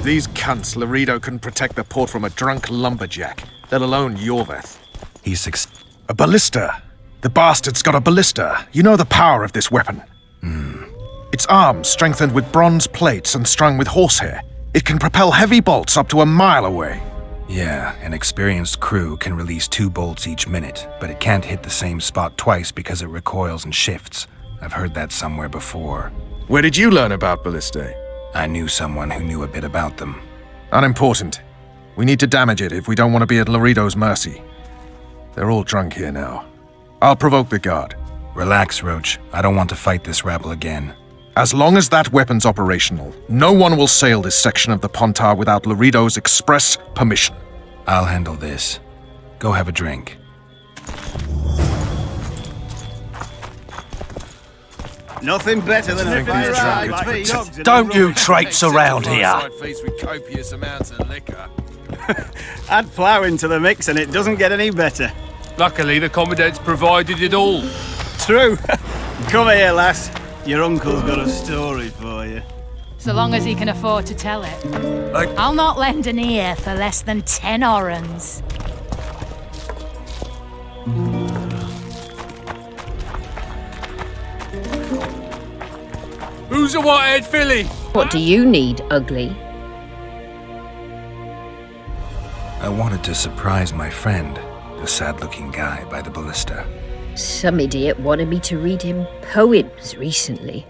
These cunts, Laredo couldn't protect the port from a drunk lumberjack, let alone Yorveth. A ballista. The bastard's got a ballista. You know the power of this weapon. Its arms strengthened with bronze plates and strung with horsehair. It can propel heavy bolts up to a mile away. Yeah, an experienced crew can release 2 bolts each minute, but it can't hit the same spot twice because it recoils and shifts. I've heard that somewhere before. Where did you learn about ballistae? I knew someone who knew a bit about them. Unimportant. We need to damage it if we don't want to be at Laredo's mercy. They're all drunk here now. I'll provoke the guard. Relax, Roach. I don't want to fight this rabble again. As long as that weapon's operational, no one will sail this section of the Pontar without Laredo's express permission. I'll handle this. Go have a drink. Nothing better than a fire. Don't you traipse around here. Add plough into the mix and it doesn't get any better. Luckily, the Commandant's provided it all. True. Come here, lass. Your uncle's got a story for you. So long as he can afford to tell it. I'll not lend an ear for less than 10 orens. Who's a white-haired filly? What do you need, ugly? I wanted to surprise my friend, the sad-looking guy by the ballista. Some idiot wanted me to read him poems recently.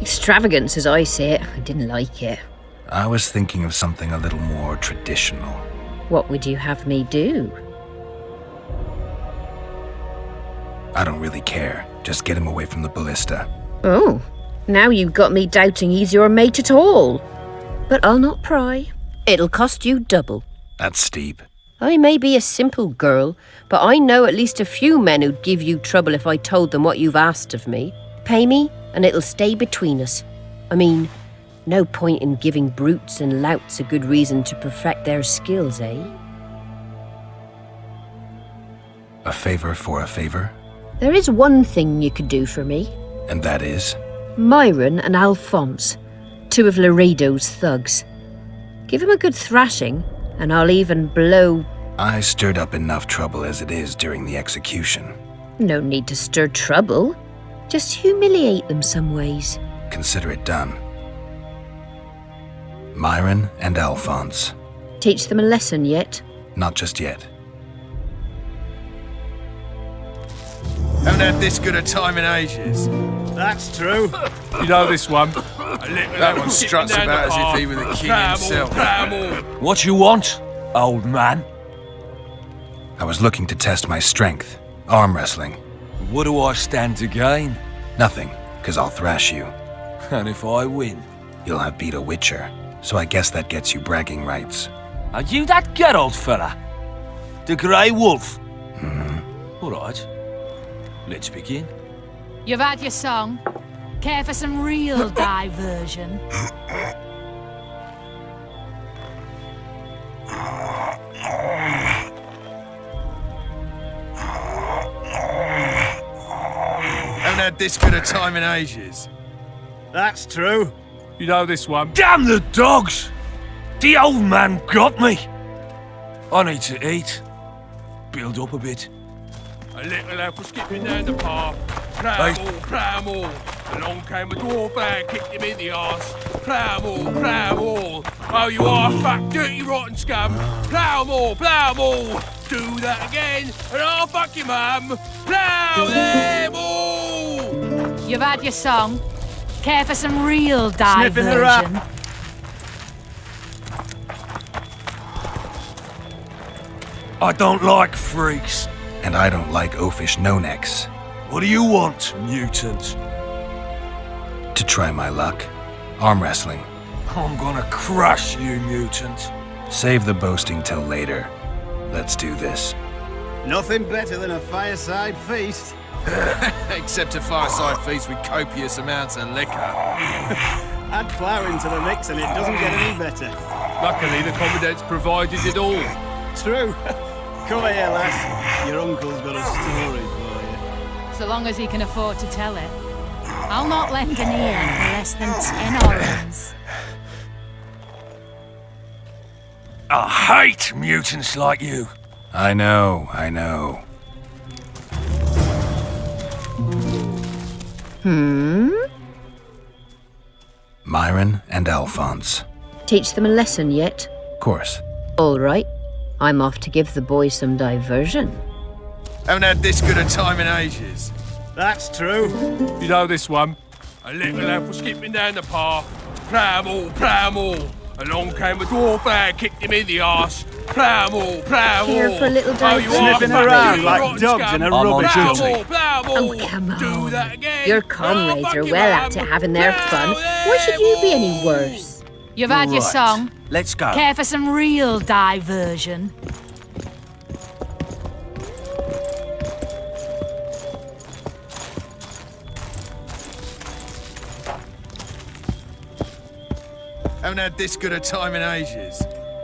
Extravagance, as I say it. I didn't like it. I was thinking of something a little more traditional. What would you have me do? I don't really care. Just get him away from the ballista. Oh, now you've got me doubting he's your mate at all. But I'll not pry. It'll cost you double. That's steep. I may be a simple girl, but I know at least a few men who'd give you trouble if I told them what you've asked of me. Pay me, and it'll stay between us. I mean, no point in giving brutes and louts a good reason to perfect their skills, eh? A favor for a favor? There is one thing you could do for me. And that is? Myron and Alphonse, 2 of Laredo's thugs. Give him a good thrashing, and I'll even blow... I stirred up enough trouble as it is during the execution. No need to stir trouble. Just humiliate them some ways. Consider it done. Myron and Alphonse. Teach them a lesson yet? Not just yet. Haven't had this good a time in ages. That's true. You know this one. That one struts about as if he were the king himself. What you want, old man? I was looking to test my strength. Arm wrestling. What do I stand to gain? Nothing, because I'll thrash you. And if I win? You'll have beat a witcher, so I guess that gets you bragging rights. Are you that Geralt fella? The Grey Wolf? All right. Let's begin. You've had your song. Care for some real diversion? Haven't had this good a time in ages. That's true. You know this one. Damn the dogs! The old man got me. I need to eat. Build up a bit. A little help for skipping down the path. Plough all. Along came a dwarf and kicked him in the arse. Plough all. Oh, you are a fat, dirty, rotten scum. Plough all. Do that again, and I'll fuck your mum. Plough them all. You've had your song. Care for some real Sniffing the rat. diversion? I don't like freaks. And I don't like oafish no-necks. What do you want, mutant? To try my luck. Arm wrestling. I'm gonna crush you, mutant. Save the boasting till later. Let's do this. Nothing better than a fireside feast. Except a fireside feast with copious amounts of liquor. Add plough into the mix and it doesn't get any better. Luckily, the Commandant's provided it all. True. Come here, lass. Your uncle's got a story for you. So long as he can afford to tell it. I'll not lend an ear for less than 10 orens. I hate mutants like you. I know, I know. Myron and Alphonse. Teach them a lesson yet? Of course. All right. I'm off to give the boys some diversion. Haven't had this good a time in ages. That's true. You know this one? A little lad was skipping down the path. Plough-all, plough-all. Along came a dwarf and kicked him in the arse. Plough-all, plough-all. Here for a little you are Sniffing fucking around like rotten dogs scum. in a rubbish dump. Plough-all, plough-all. Oh, come on. Do that again. Your comrades Oh, are fuck well you, at it having their fun. Why should you be any worse? You've had your Right. song. Let's go. Care for some real diversion? Haven't had this good a time in ages.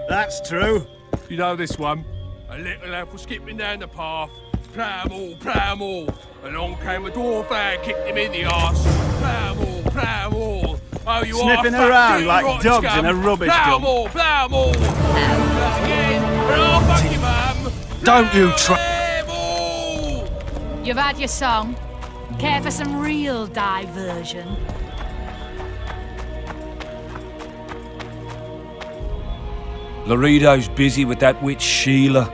That's true. You know this one? A little lad was skipping down the path. Plough-all, plough-all. Along came a dwarf and kicked him in the arse. Plough-all, plough-all. Oh, you Sniffing are around fucking like rotten dogs scum. in a rubbish dump. Plough-all, plough-all. Do that again. Oh, fuck you, mum. Don't you try- Plough-all. You've had your song. Care for some real diversion? Laredo's busy with that witch Sheila.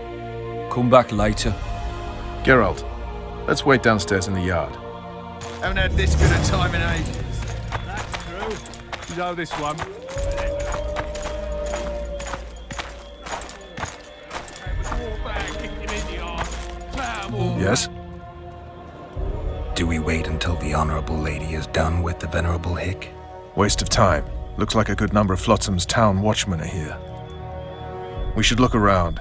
Come back later. Geralt, let's wait downstairs in the yard. Haven't had this good a time in ages. That's true. You know this one? Yes? Do we wait until the Honorable Lady is done with the Venerable Hick? Waste of time. Looks like a good number of Flotsam's town watchmen are here. We should look around.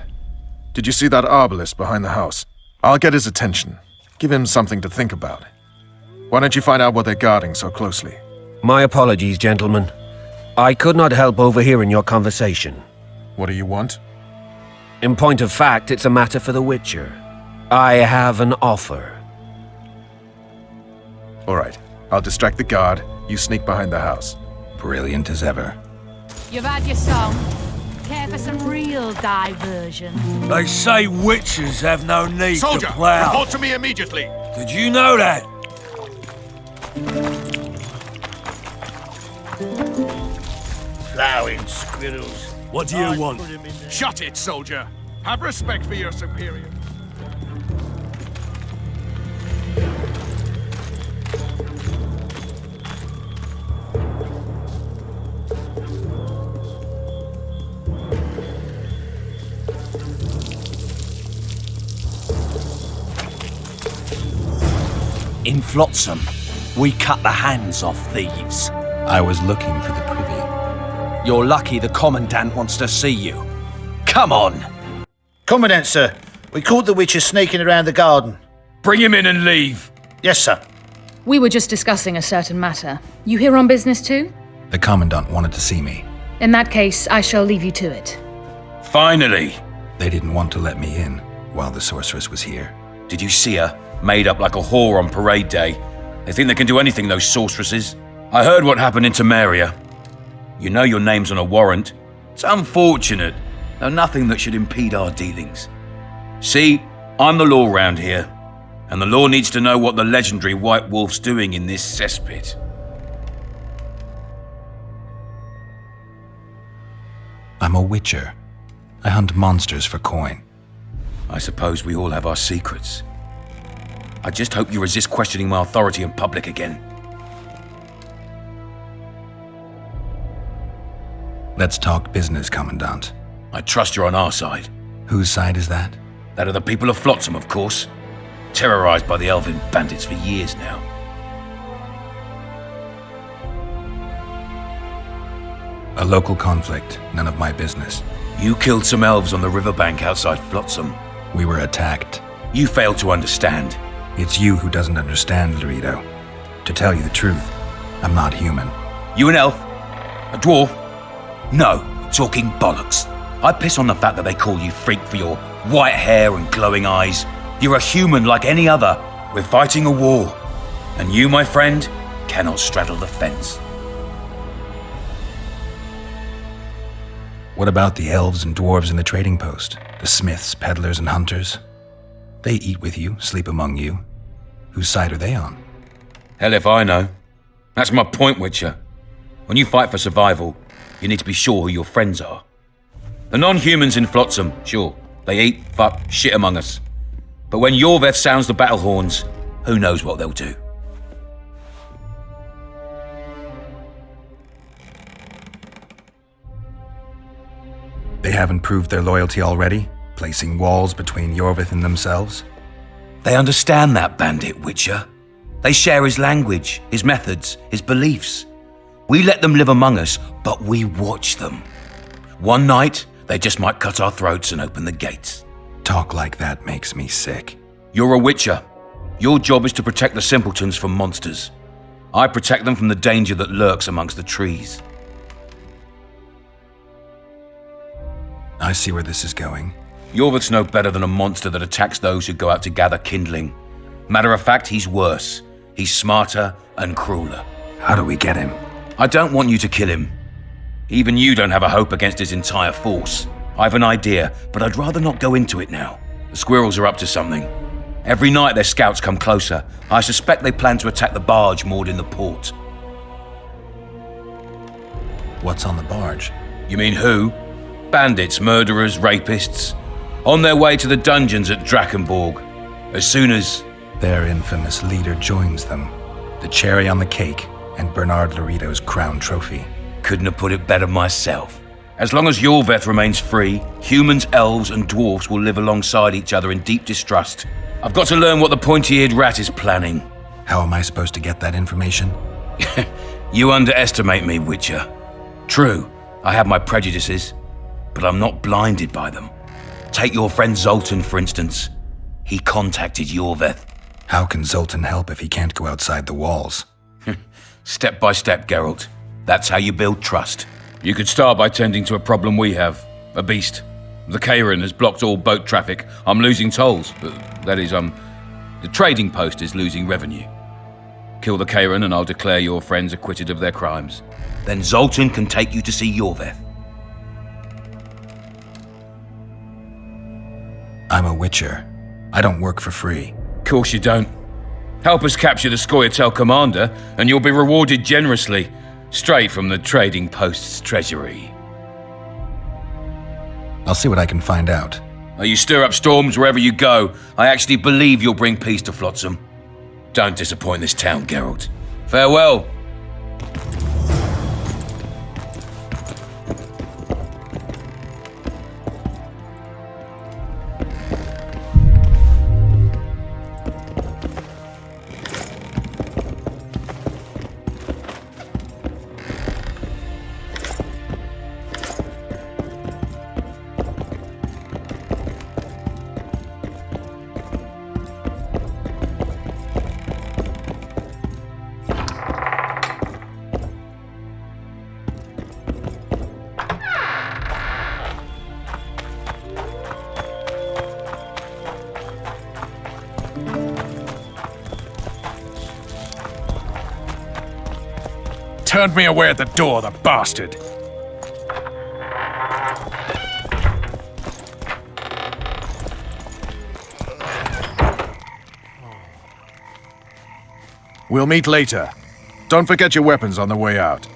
Did you see that arbalist behind the house? I'll get his attention. Give him something to think about. Why don't you find out what they're guarding so closely? My apologies, gentlemen. I could not help overhearing your conversation. What do you want? In point of fact, it's a matter for the Witcher. I have an offer. All right. I'll distract the guard. You sneak behind the house. Brilliant as ever. You've had your song. Care for some real diversion? They say witches have no need to plough. to me immediately! Did you know that? Ploughing squirrels. What do you want? Shut it, soldier. Have respect for your superior. In Flotsam, we cut the hands off thieves. I was looking for the privy. You're lucky the Commandant wants to see you. Come on! Commandant, sir. We caught the witcher sneaking around the garden. Bring him in and leave. Yes, sir. We were just discussing a certain matter. You here on business too? The Commandant wanted to see me. In that case, I shall leave you to it. Finally. They didn't want to let me in while the sorceress was here. Did you see her? Made up like a whore on parade day. They think they can do anything, those sorceresses. I heard what happened in Temeria. You know your name's on a warrant. It's unfortunate, though nothing that should impede our dealings. See, I'm the law round here, and the law needs to know what the legendary White Wolf's doing in this cesspit. I'm a witcher. I hunt monsters for coin. I suppose we all have our secrets. I just hope you resist questioning my authority in public again. Let's talk business, Commandant. I trust you're on our side. Whose side is that? That of the people of Flotsam, of course. Terrorized by the elven bandits for years now. A local conflict, none of my business. You killed some elves on the riverbank outside Flotsam. We were attacked. You failed to understand. It's you who doesn't understand, Laredo. To tell you the truth, I'm not human. You an elf? A dwarf? No, talking bollocks. I piss on the fact that they call you freak for your white hair and glowing eyes. You're a human like any other. We're fighting a war. And you, my friend, cannot straddle the fence. What about the elves and dwarves in the trading post? The smiths, peddlers, and hunters? They eat with you, sleep among you. Whose side are they on? Hell if I know. That's my point, Witcher. When you fight for survival, you need to be sure who your friends are. The non-humans in Flotsam, sure, they eat, fuck, shit among us. But when Yorveth sounds the battle horns, who knows what they'll do. They haven't proved their loyalty already, placing walls between Yorveth and themselves? They understand that bandit, Witcher. They share his language, his methods, his beliefs. We let them live among us, but we watch them. One night, they just might cut our throats and open the gates. Talk like that makes me sick. You're a Witcher. Your job is to protect the simpletons from monsters. I protect them from the danger that lurks amongst the trees. I see where this is going. Yorveth's no better than a monster that attacks those who go out to gather kindling. Matter of fact, he's worse. He's smarter and crueler. How do we get him? I don't want you to kill him. Even you don't have a hope against his entire force. I've an idea, but I'd rather not go into it now. The squirrels are up to something. Every night their scouts come closer. I suspect they plan to attack the barge moored in the port. What's on the barge? You mean who? Bandits, murderers, rapists. On their way to the dungeons at Drakenborg. As soon as... Their infamous leader joins them. The cherry on the cake and Bernard Laurito's crown trophy. Couldn't have put it better myself. As long as Yorveth remains free, humans, elves, and dwarfs will live alongside each other in deep distrust. I've got to learn what the pointy-eared rat is planning. How am I supposed to get that information? You underestimate me, Witcher. True, I have my prejudices, but I'm not blinded by them. Take your friend Zoltan, for instance. He contacted Yorveth. How can Zoltan help if he can't go outside the walls? Step by step, Geralt. That's how you build trust. You could start by tending to a problem we have. A beast. The Kairan has blocked all boat traffic. I'm losing tolls. That is, the trading post is losing revenue. Kill the Kairan and I'll declare your friends acquitted of their crimes. Then Zoltan can take you to see Yorveth. I'm a Witcher. I don't work for free. Course you don't. Help us capture the Scoia'tael commander, and you'll be rewarded generously, straight from the trading post's treasury. I'll see what I can find out. You stir up storms wherever you go. I actually believe you'll bring peace to Flotsam. Don't disappoint this town, Geralt. Farewell. Turned me away at the door, the bastard. We'll meet later. Don't forget your weapons on the way out.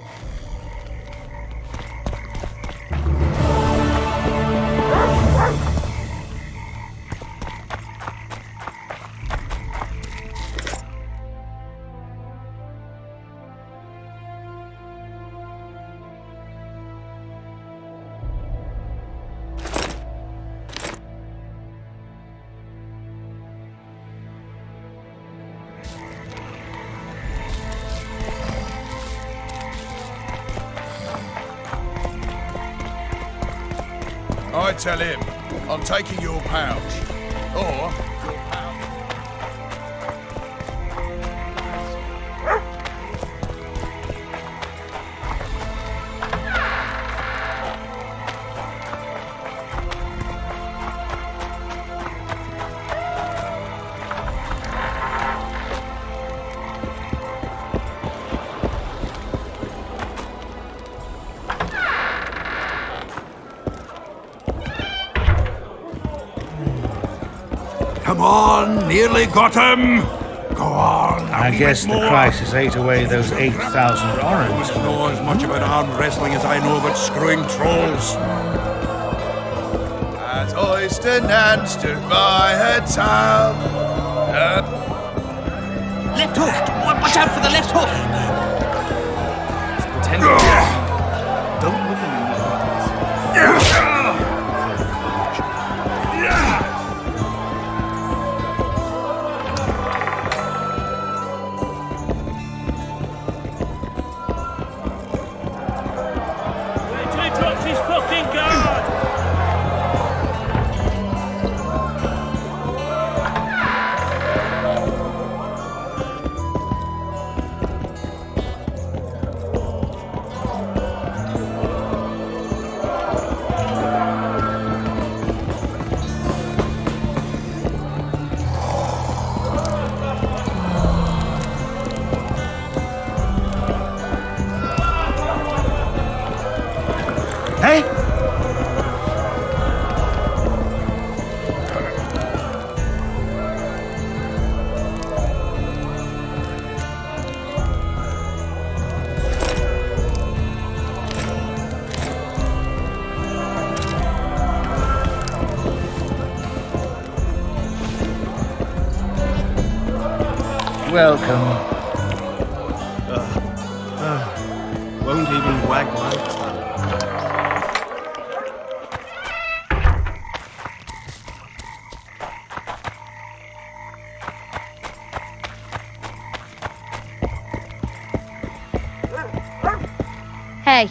I tell him, I'm taking your pouch. Or... Come on, nearly got him! Go on, I guess the crisis ate away those 8,000 orange. You know as much about arm wrestling as I know about screwing trolls. As Oyster Nan stood by her child. Left hoof! Watch out for the left hoof! Don't look him in the eyes. He dropped his fucking guard! Hey? Welcome. Won't even wag my tongue. Hey.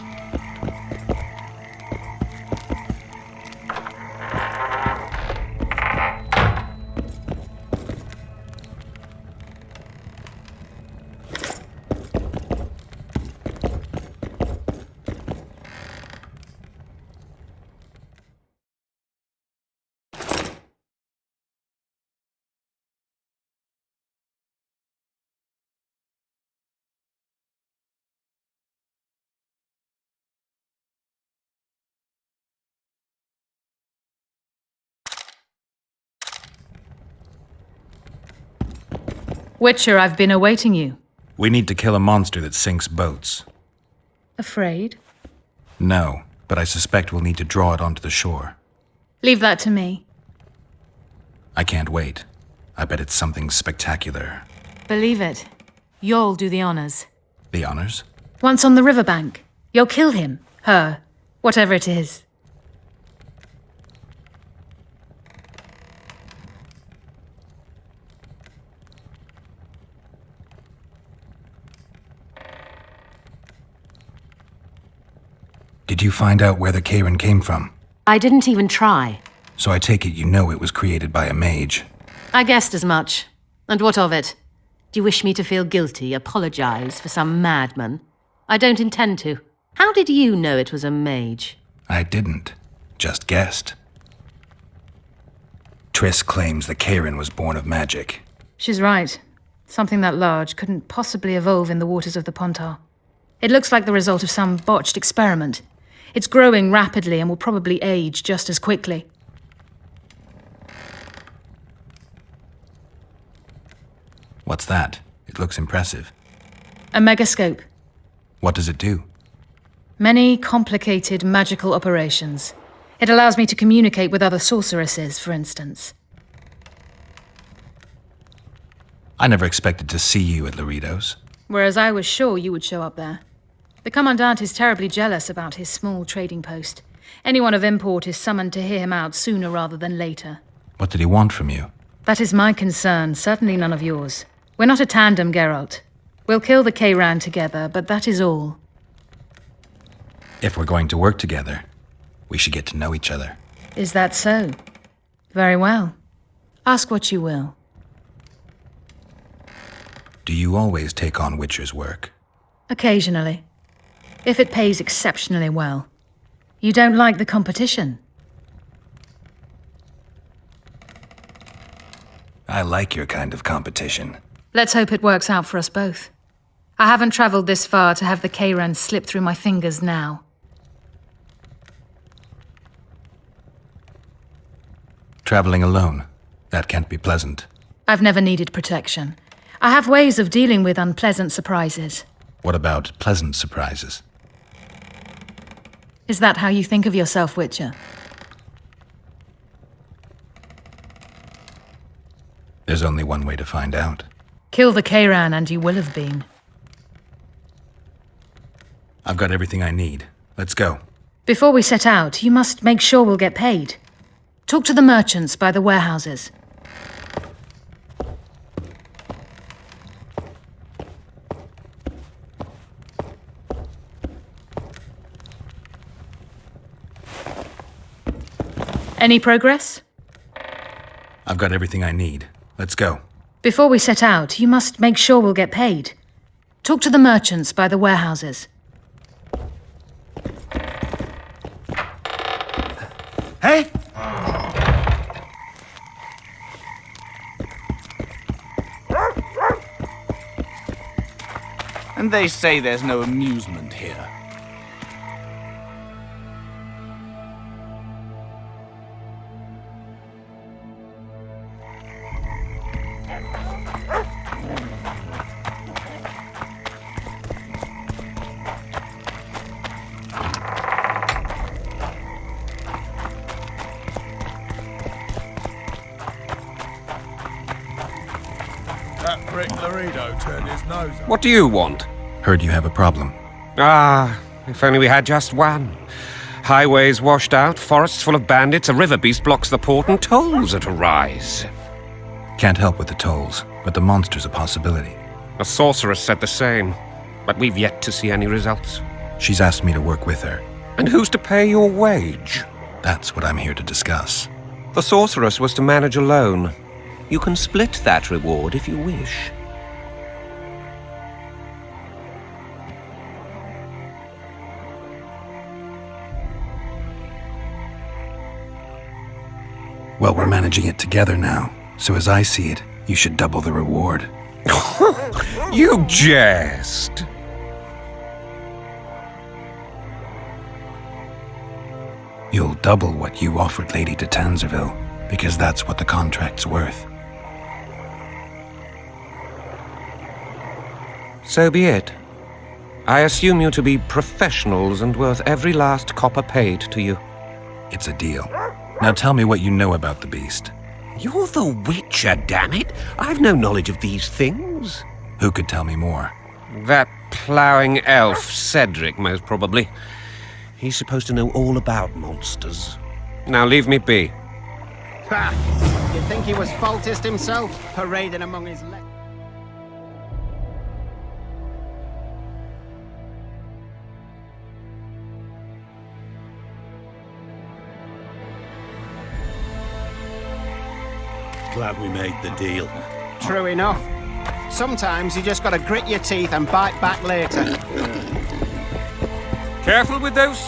Witcher, I've been awaiting you. We need to kill a monster that sinks boats. Afraid? No, but I suspect we'll need to draw it onto the shore. Leave that to me. I can't wait. I bet it's something spectacular. Believe it. You'll do the honors. The honors? Once on the riverbank, you'll kill him, her, whatever it is. Did you find out where the Karen came from? I didn't even try. So I take it you know it was created by a mage. I guessed as much. And what of it? Do you wish me to feel guilty, apologize for some madman? I don't intend to. How did you know it was a mage? I didn't. Just guessed. Triss claims the Karen was born of magic. She's right. Something that large couldn't possibly evolve in the waters of the Pontar. It looks like the result of some botched experiment. It's growing rapidly and will probably age just as quickly. What's that? It looks impressive. A megascope. What does it do? Many complicated magical operations. It allows me to communicate with other sorceresses, for instance. I never expected to see you at Laredo's. Whereas I was sure you would show up there. The Commandant is terribly jealous about his small trading post. Anyone of import is summoned to hear him out sooner rather than later. What did he want from you? That is my concern, certainly none of yours. We're not a tandem, Geralt. We'll kill the Kayran together, but that is all. If we're going to work together, we should get to know each other. Is that so? Very well. Ask what you will. Do you always take on Witcher's work? Occasionally. If it pays exceptionally well. You don't like the competition? I like your kind of competition. Let's hope it works out for us both. I haven't traveled this far to have the Kayran slip through my fingers now. Traveling alone? That can't be pleasant. I've never needed protection. I have ways of dealing with unpleasant surprises. What about pleasant surprises? Is that how you think of yourself, Witcher? There's only one way to find out. Kill the Kairan and you will have been. I've got everything I need. Let's go. Before we set out, you must make sure we'll get paid. Talk to the merchants by the warehouses. Any progress? I've got everything I need. Let's go. Before we set out, you must make sure we'll get paid. Talk to the merchants by the warehouses. Hey? And they say there's no amusement here. That prick Laredo turned his nose up. What do you want? Heard you have a problem. Ah, if only we had just one. Highways washed out, forests full of bandits, a river beast blocks the port, and tolls at a rise. Can't help with the tolls, but the monster's a possibility. A sorceress said the same, but we've yet to see any results. She's asked me to work with her. And who's to pay your wage? That's what I'm here to discuss. The sorceress was to manage alone. You can split that reward if you wish. Well, we're managing it together now, so as I see it, you should double the reward. You jest! You'll double what you offered Lady de Tanzerville, because that's what the contract's worth. So be it. I assume you to be professionals and worth every last copper paid to you. It's a deal. Now tell me what you know about the beast. You're the Witcher, damn it! I've no knowledge of these things. Who could tell me more? That ploughing elf, Cedric, most probably. He's supposed to know all about monsters. Now leave me be. Ha! You'd think he was faultist himself, parading among his legs. Glad we made the deal. True enough. Sometimes you just gotta grit your teeth and bite back later. Careful with those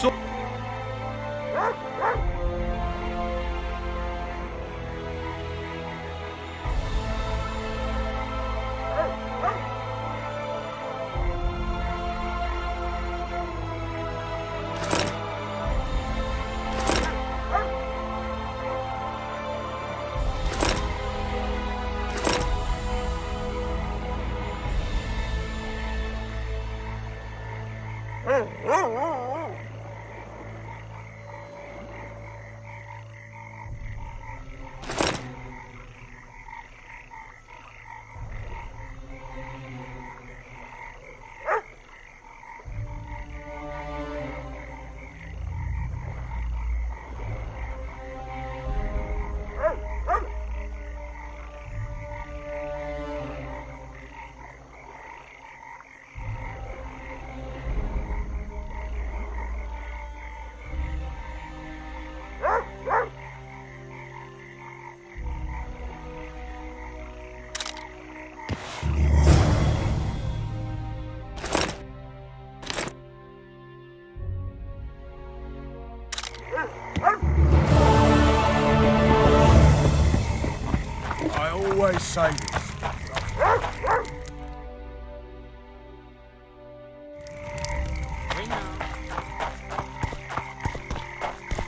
Always say this.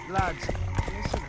Lads, listen.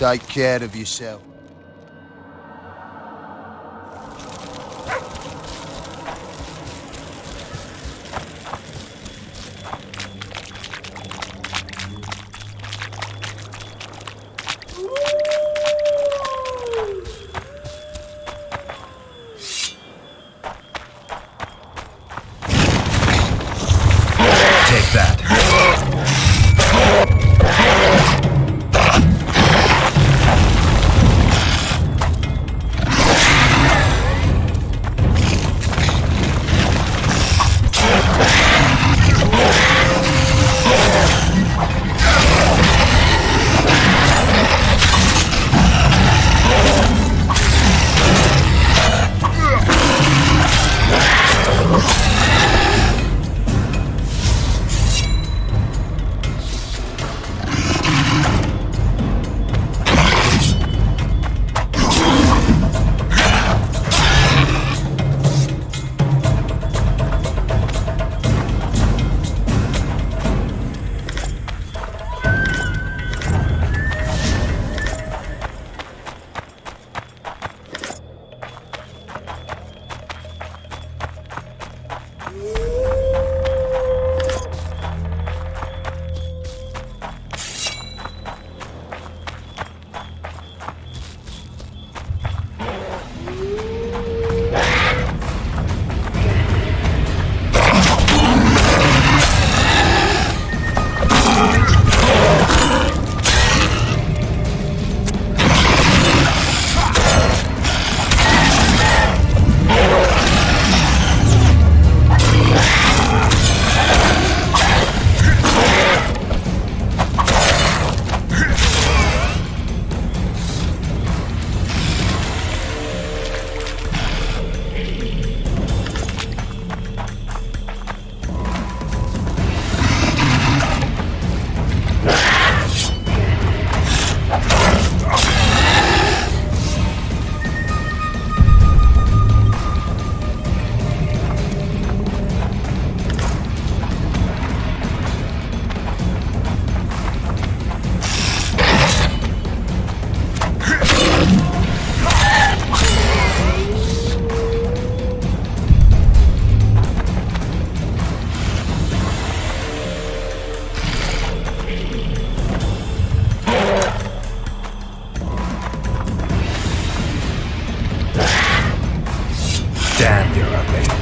Take care of yourself. Take that. Damn, you're ugly.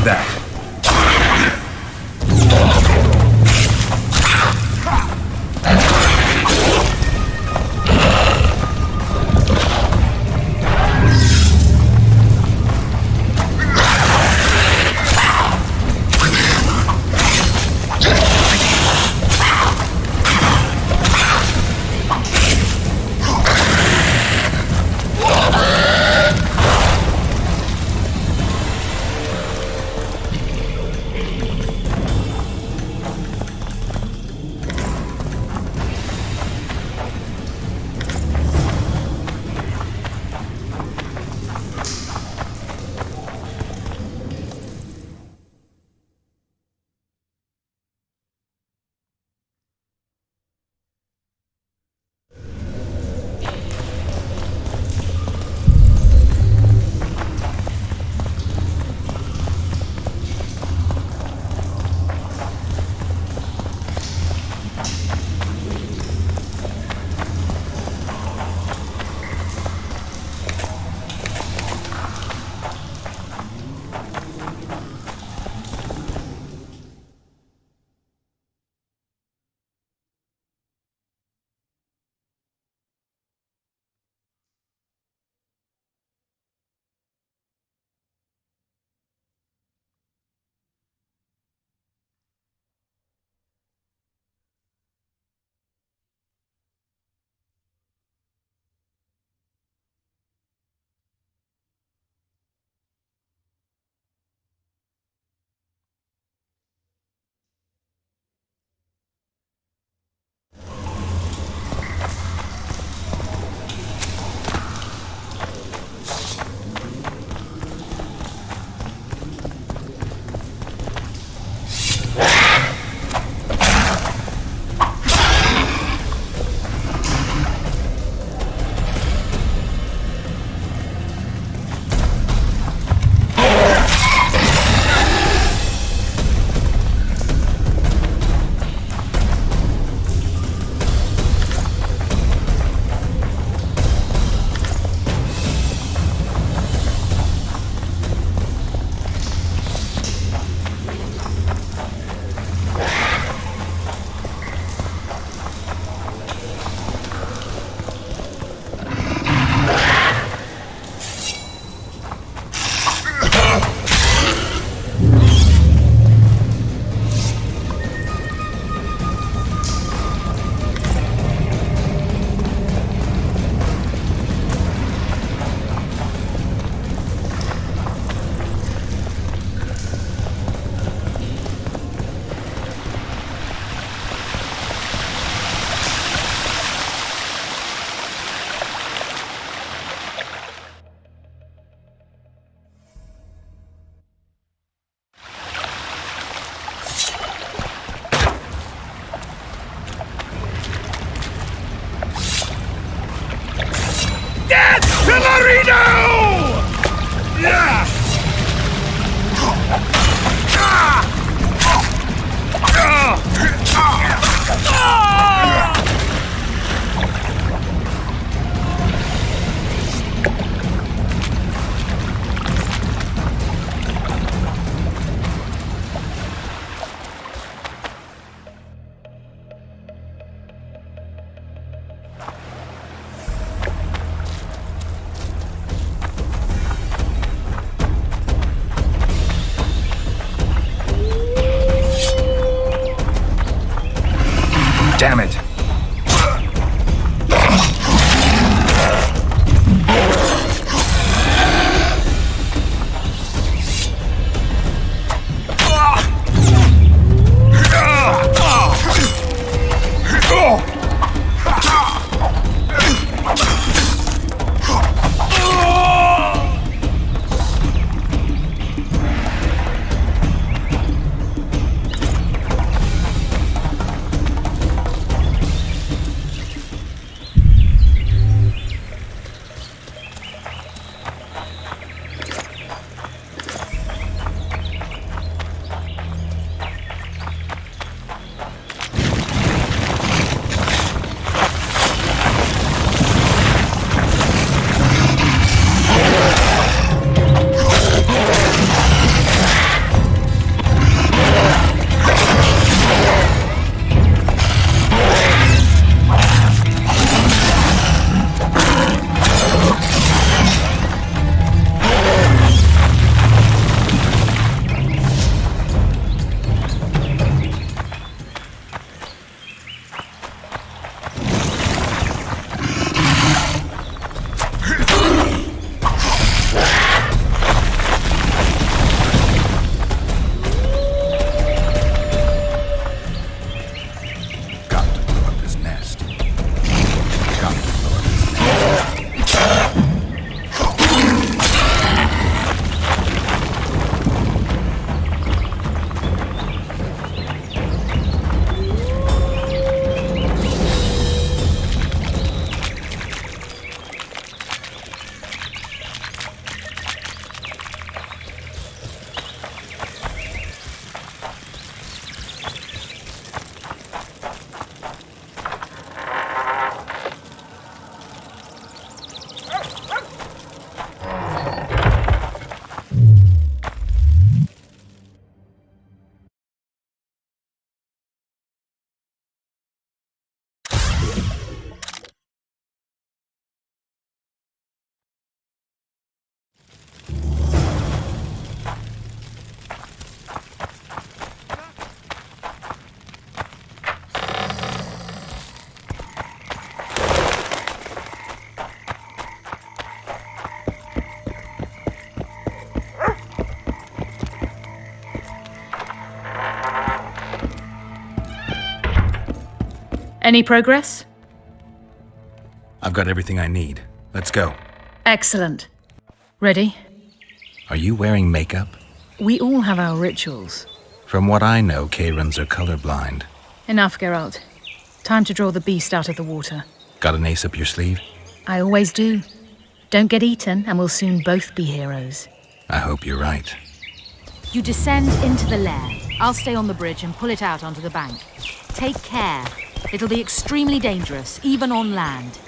that. Any progress? I've got everything I need. Let's go. Excellent. Ready? Are you wearing makeup? We all have our rituals. From what I know, Kayrans are colorblind. Enough, Geralt. Time to draw the beast out of the water. Got an ace up your sleeve? I always do. Don't get eaten, and we'll soon both be heroes. I hope you're right. You descend into the lair. I'll stay on the bridge and pull it out onto the bank. Take care. It'll be extremely dangerous, even on land.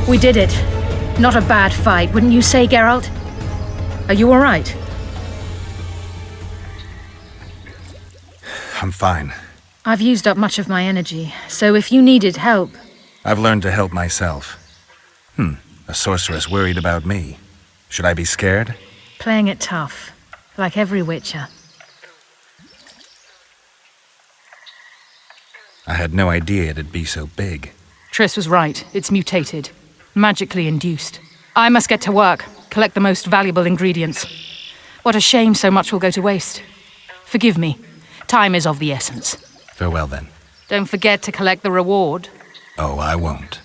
We did it. Not a bad fight, wouldn't you say, Geralt? Are you all right? I'm fine. I've used up much of my energy, so if you needed help... I've learned to help myself. A sorceress worried about me. Should I be scared? Playing it tough, like every witcher. I had no idea it'd be so big. Triss was right. It's mutated. Magically induced. I must get to work, collect the most valuable ingredients. What a shame so much will go to waste. Forgive me. Time is of the essence. Farewell, then. Don't forget to collect the reward. Oh, I won't.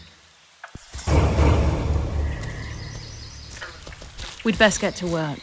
We'd best get to work.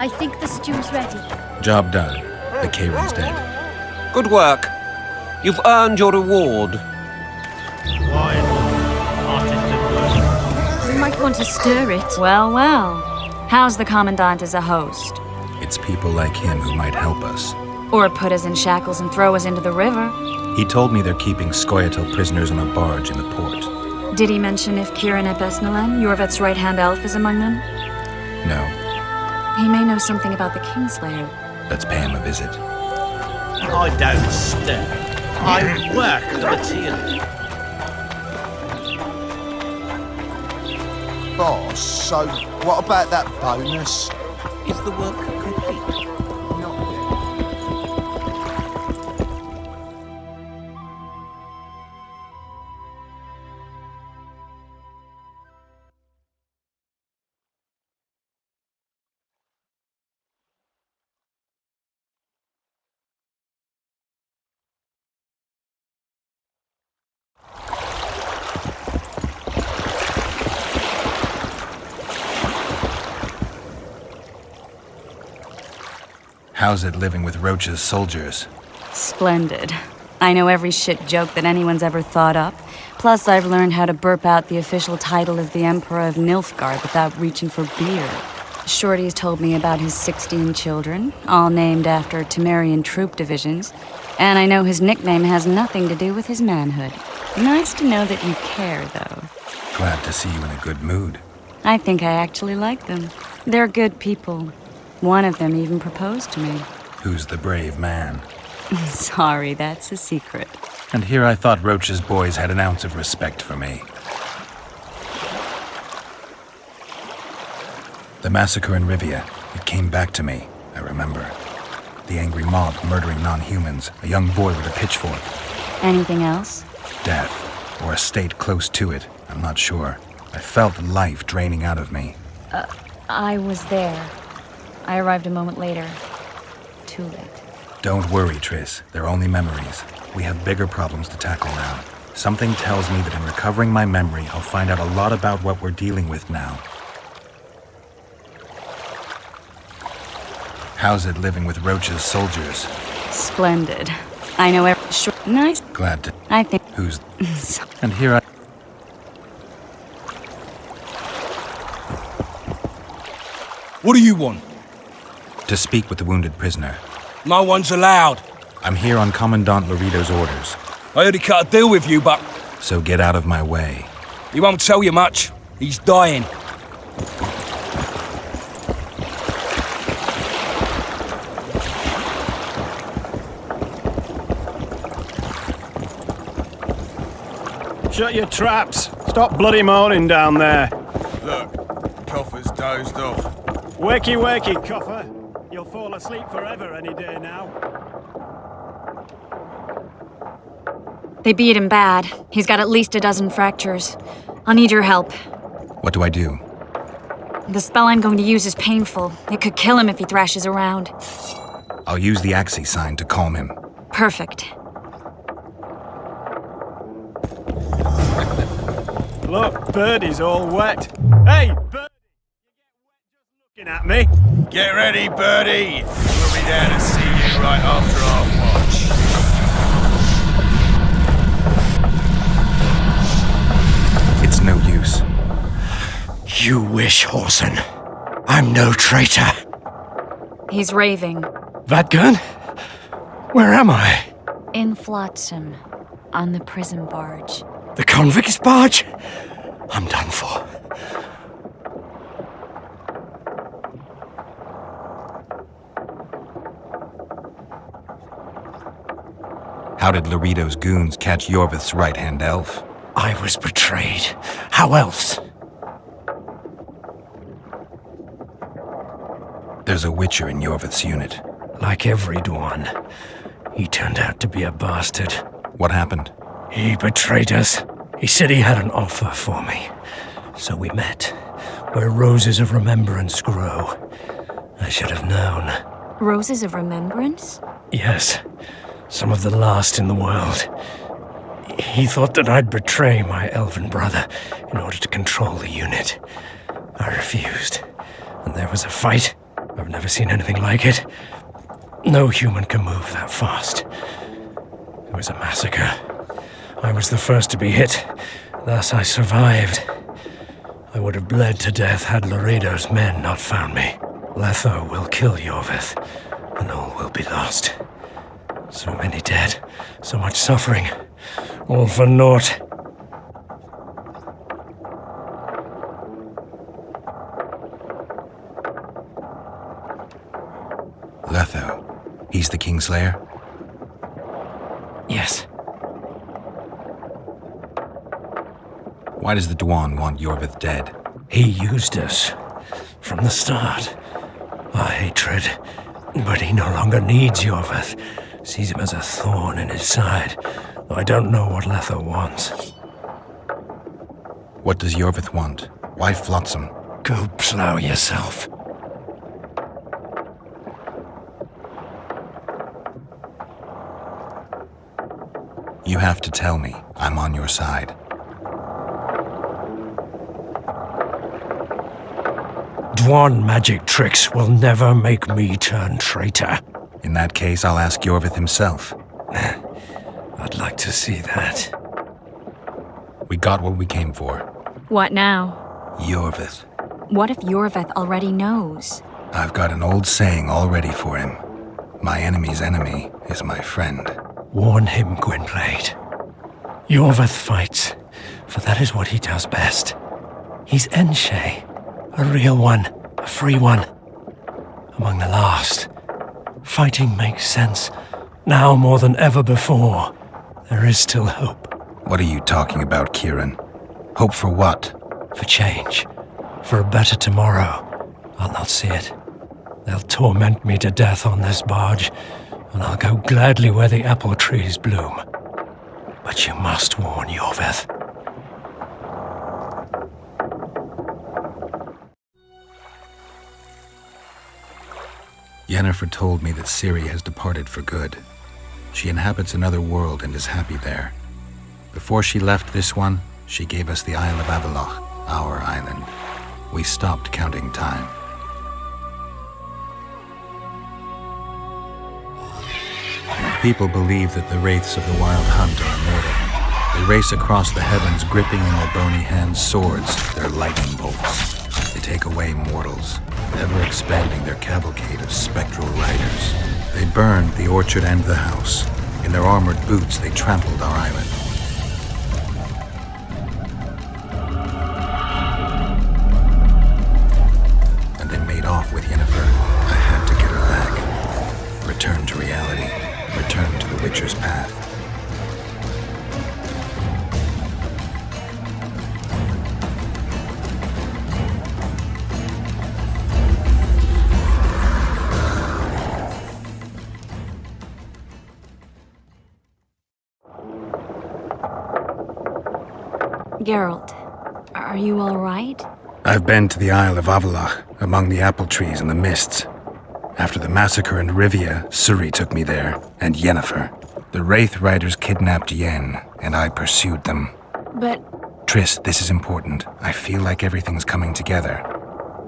I think the stew's ready. Job done. The Kayron's dead. Good work. You've earned your reward. You might want to stir it. Well, well. How's the Commandant as a host? It's people like him who might help us. Or put us in shackles and throw us into the river. He told me they're keeping Scoia'tael prisoners on a barge in the port. Did he mention if Kieran ep Esnalen, Yorvet's right-hand elf, is among them? No. He may know something about the Kingslayer. Let's pay him a visit. I don't stir. I work the material. Boss, so what about that bonus? Is the work complete? How's it living with Roach's soldiers? Splendid. I know every shit joke that anyone's ever thought up. Plus, I've learned how to burp out the official title of the Emperor of Nilfgaard without reaching for beer. Shorty's told me about his 16 children, all named after Temerian troop divisions. And I know his nickname has nothing to do with his manhood. Nice to know that you care, though. Glad to see you in a good mood. I think I actually like them. They're good people. One of them even proposed to me. Who's the brave man? Sorry, that's a secret. And here I thought Roach's boys had an ounce of respect for me. The massacre in Rivia, it came back to me, I remember. The angry mob murdering non-humans, a young boy with a pitchfork. Anything else? Death, or a state close to it, I'm not sure. I felt life draining out of me. I was there. I arrived a moment later. Too late. Don't worry, Triss. They're only memories. We have bigger problems to tackle now. Something tells me that in recovering my memory, I'll find out a lot about what we're dealing with now. How's it living with Roach's soldiers? Splendid. I know every nice. Glad to. I think. Who's. And here I. What do you want? To speak with the wounded prisoner. No one's allowed. I'm here on Commandant Lorido's orders. I heard he cut a deal with you, but... So get out of my way. He won't tell you much. He's dying. Shut your traps. Stop bloody moaning down there. Look, Coffer's dozed off. Wakey, wakey, Coffer. You'll fall asleep forever any day now. They beat him bad. He's got at least a dozen fractures. I'll need your help. What do I do? The spell I'm going to use is painful. It could kill him if he thrashes around. I'll use the Axii sign to calm him. Perfect. Look, Birdie's all wet. Hey, Birdie! You get wet just looking at me. Get ready, Birdie. We'll be there to see you right after our watch. It's no use. You wish, Horson. I'm no traitor. He's raving. Vadgun? Where am I? In Flotsam, on the prison barge. The convict's barge? I'm done for. How did Lorido's goons catch Yorvith's right-hand elf? I was betrayed. How else? There's a Witcher in Yorvith's unit. Like every Dwan, he turned out to be a bastard. What happened? He betrayed us. He said he had an offer for me. So we met, where roses of remembrance grow. I should have known. Roses of remembrance? Yes, some of the last in the world. He thought that I'd betray my elven brother in order to control the unit. I refused, and there was a fight. I've never seen anything like it. No human can move that fast. It was a massacre. I was the first to be hit, thus I survived. I would have bled to death had Laredo's men not found me. Letho will kill Yorvith, and all will be lost. So many dead, so much suffering, all for naught. Letho. He's the Kingslayer? Yes. Why does the Dwan want Yorvith dead? He used us from the start. Our hatred. But he no longer needs Yorvith. Sees him as a thorn in his side. I don't know what Letho wants. What does Yorvith want? Why Flotsam? Go plow yourself. You have to tell me. I'm on your side. Dwan magic tricks will never make me turn traitor. In that case, I'll ask Yorvith himself. I'd like to see that. We got what we came for. What now? Yorvith. What if Yorvith already knows? I've got an old saying all ready for him. My enemy's enemy is my friend. Warn him, Gwynblade. Yorvith fights, for that is what he does best. He's Enshe, a real one, a free one. Among the last. Fighting makes sense. Now more than ever before. There is still hope. What are you talking about, Kieran? Hope for what? For change. For a better tomorrow. I'll not see it. They'll torment me to death on this barge, and I'll go gladly where the apple trees bloom. But you must warn Yorvith. Yennefer told me that Ciri has departed for good. She inhabits another world and is happy there. Before she left this one, she gave us the Isle of Avallac'h, our island. We stopped counting time. People believe that the wraiths of the Wild Hunt are immortal. They race across the heavens, gripping in their bony hands swords, their lightning bolts. They take away mortals, ever expanding their cavalcade of spectral riders. They burned the orchard and the house. In their armored boots, they trampled our island. And they made off with Yennefer. I had to get her back. Return to reality. Return to the Witcher's path. Geralt, are you all right? I've been to the Isle of Avallac'h, among the apple trees and the mists. After the massacre in Rivia, Ciri took me there, and Yennefer. The Wraith Riders kidnapped Yen, and I pursued them. But... Triss, this is important. I feel like everything's coming together.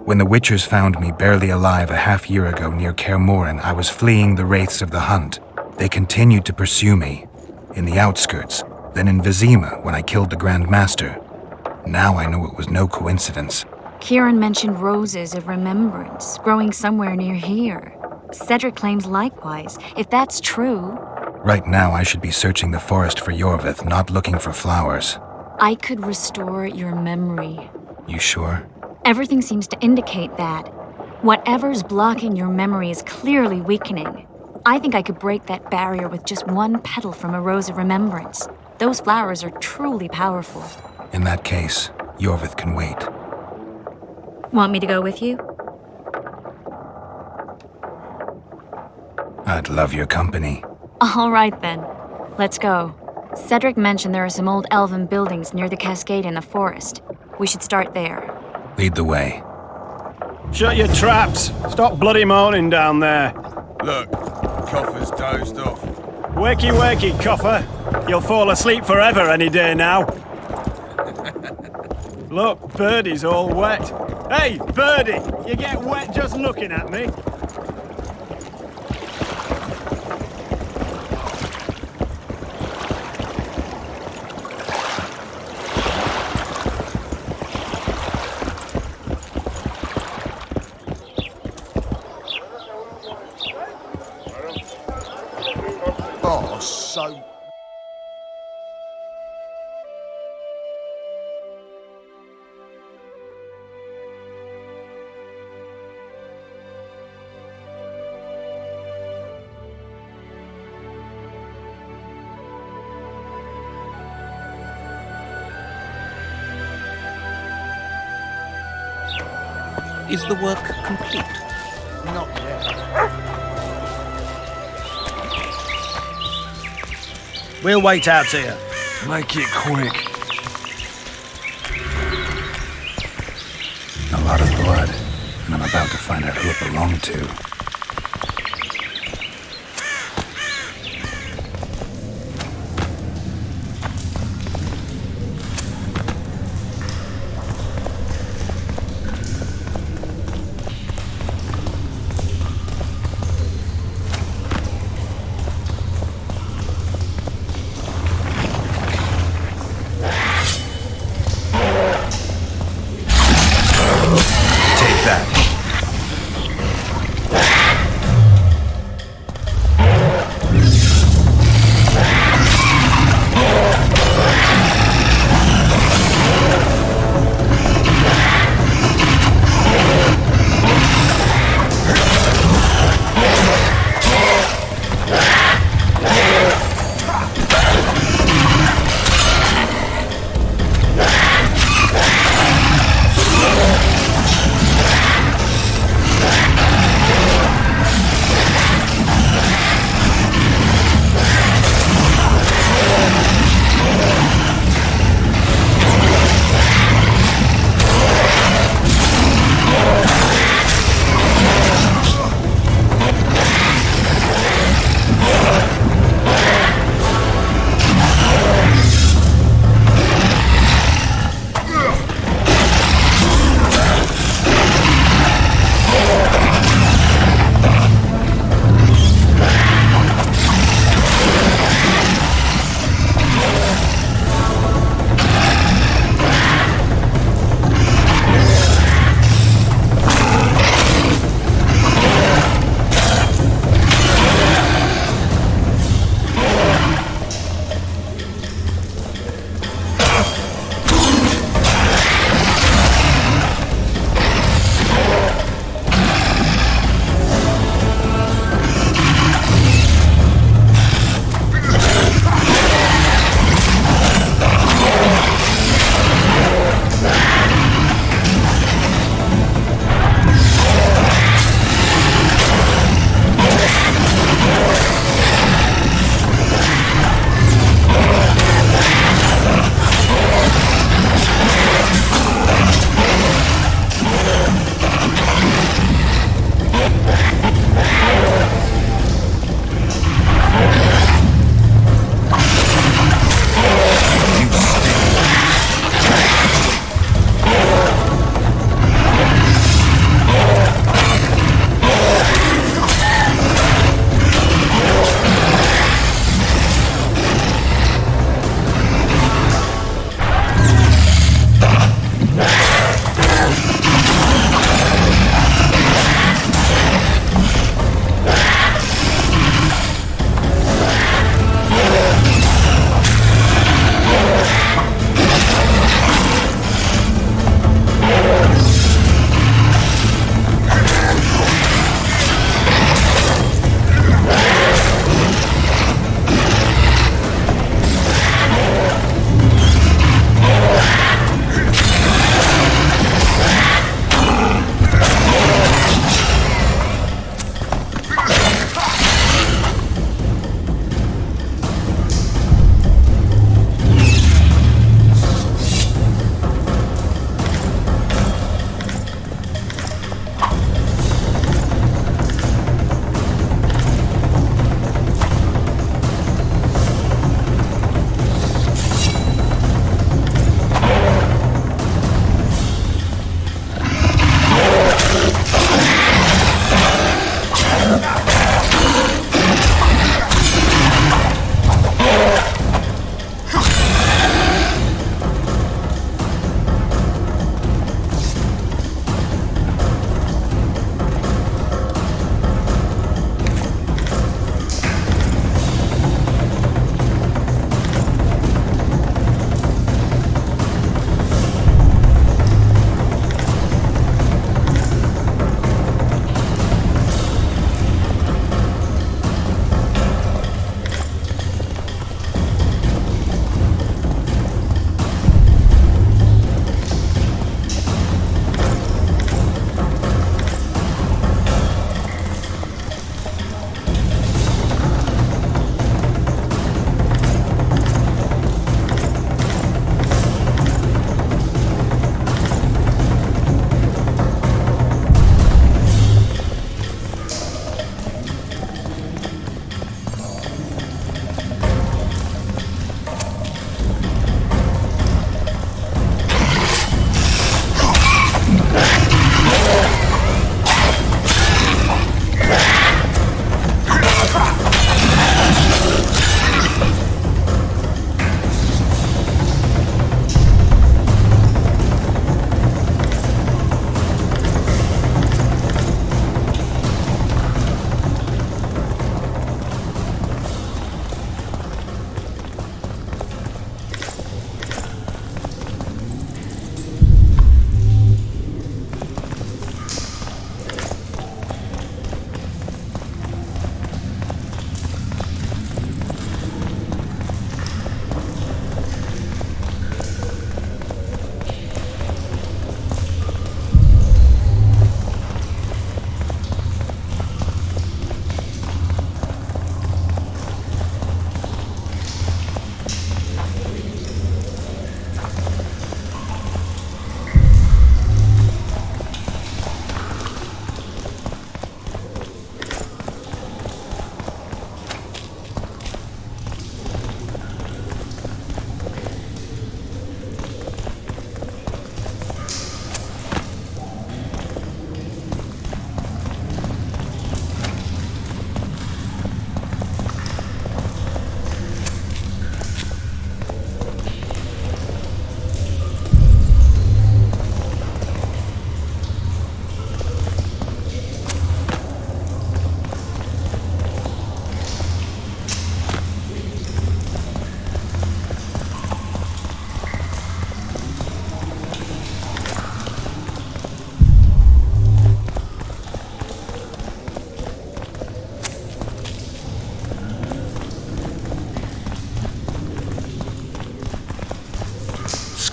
When the Witchers found me barely alive a half-year ago near Kaer Morhen, I was fleeing the Wraiths of the Hunt. They continued to pursue me, in the outskirts, then in Vizima when I killed the Grand Master. Now I know it was no coincidence. Kieran mentioned roses of remembrance growing somewhere near here. Cedric claims likewise. If that's true... Right now I should be searching the forest for Yorvith, not looking for flowers. I could restore your memory. You sure? Everything seems to indicate that. Whatever's blocking your memory is clearly weakening. I think I could break that barrier with just one petal from a rose of remembrance. Those flowers are truly powerful. In that case, Yorvith can wait. Want me to go with you? I'd love your company. All right then. Let's go. Cedric mentioned there are some old elven buildings near the cascade in the forest. We should start there. Lead the way. Shut your traps! Stop bloody moaning down there. Look, Coffer's dozed off. Wakey, wakey, Coffer. You'll fall asleep forever any day now. Look, Birdie's all wet. Hey, Birdie! You get wet just looking at me. so... Is the work complete? Not yet. We'll wait out here. Make it quick. A lot of blood, and I'm about to find out who it belonged to.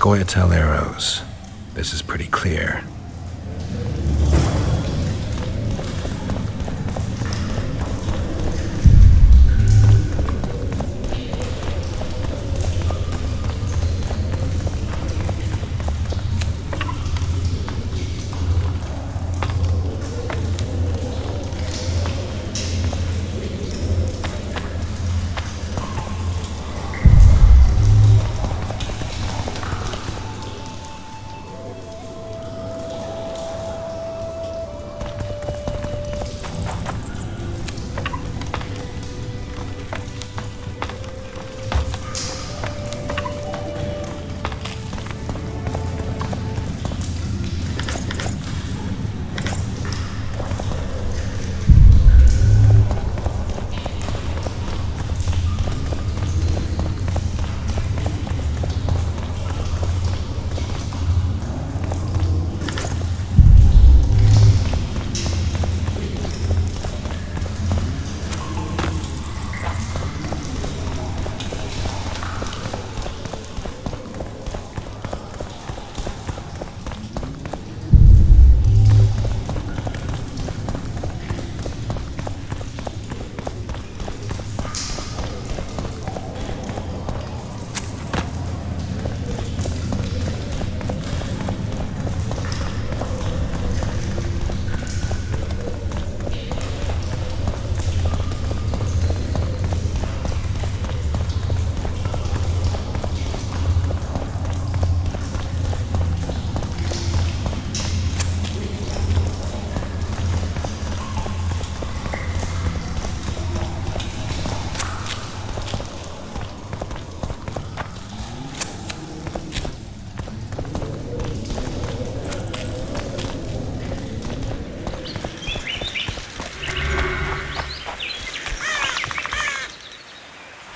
Scoia'tael arrows. This is pretty clear.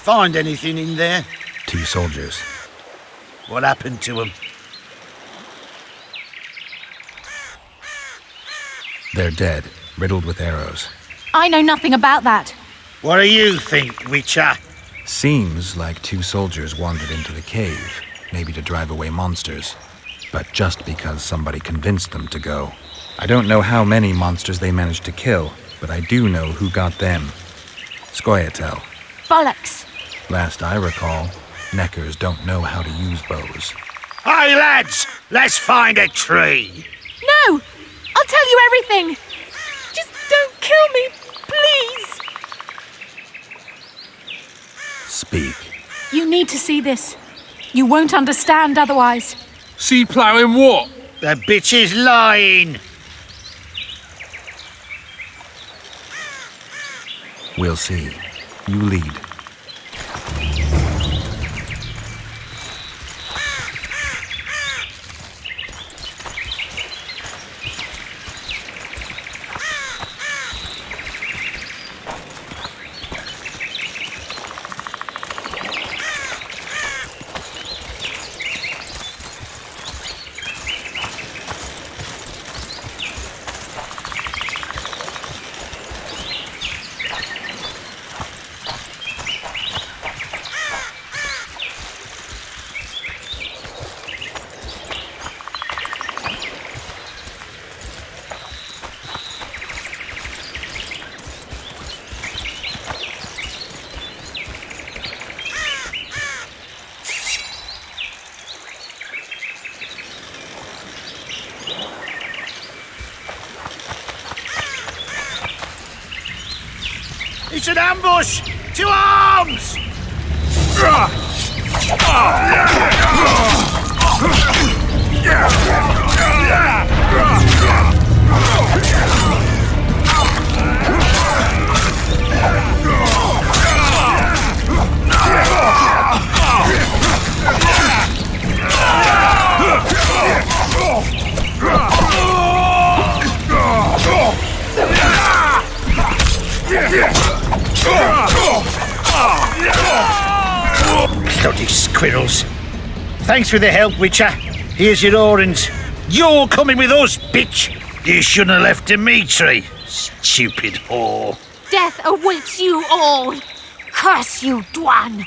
Find anything in there? 2 soldiers. What happened to them? They're dead, riddled with arrows. I know nothing about that. What do you think, Witcher? Seems like 2 soldiers wandered into the cave, maybe to drive away monsters. But just because somebody convinced them to go. I don't know how many monsters they managed to kill, but I do know who got them. Scoia'tael. Bollocks! Last I recall, Neckers don't know how to use bows. Hey, lads! Let's find a tree! No! I'll tell you everything! Just don't kill me, please! Speak. You need to see this. You won't understand otherwise. See ploughing what? The bitch is lying! We'll see. You lead. It's an ambush! To arms! Bloody squirrels. Thanks for the help, Witcher. Here's your orange. You're coming with us, bitch. You shouldn't have left Dimitri. Stupid whore. Death awaits you all. Curse you, Dwan.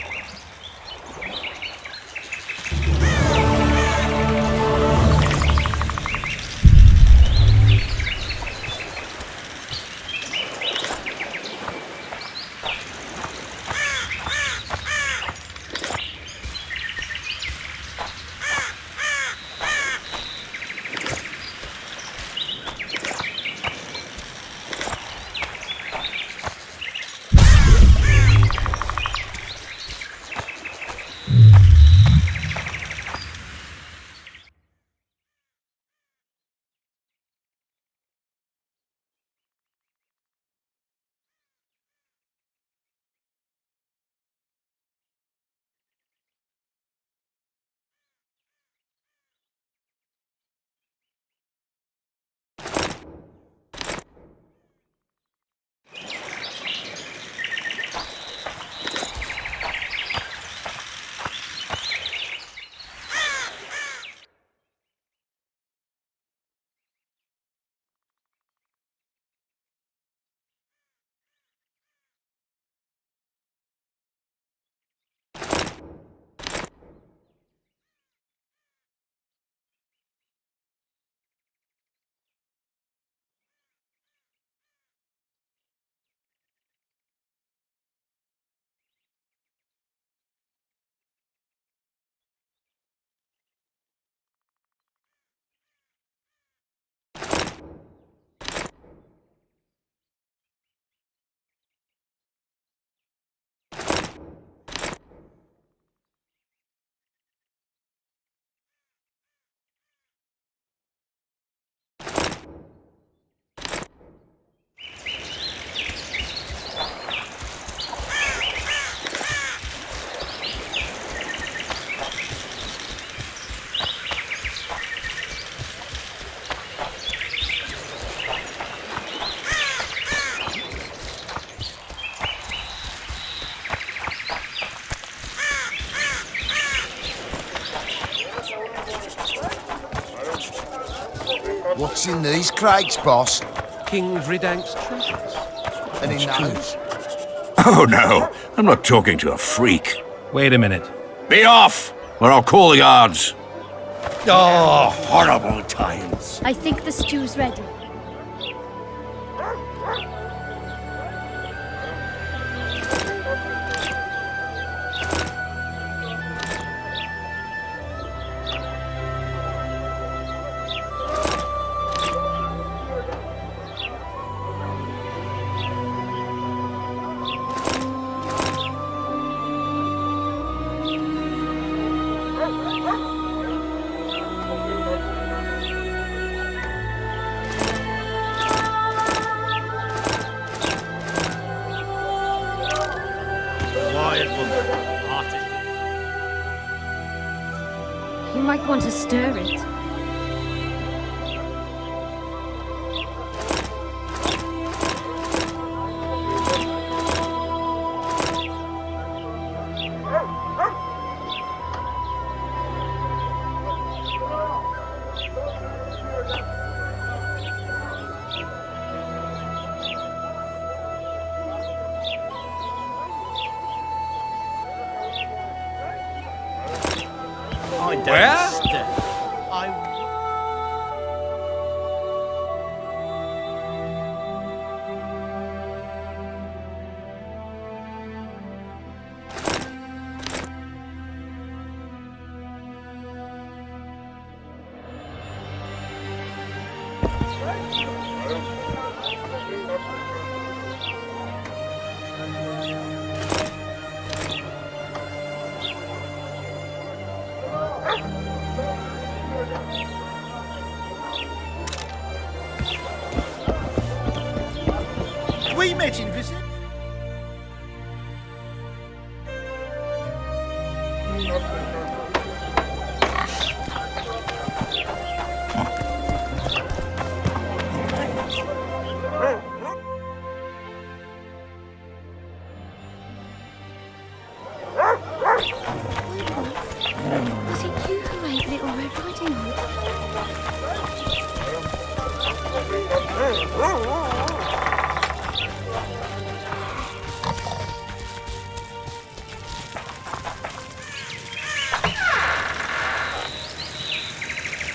What's in these crates, boss? King Vridank's treasures. Any knows? Oh, no. I'm not talking to a freak. Wait a minute. Be off, or I'll call the guards. Oh, horrible times. I think the stew's ready. You might want to stir it. We met in visit.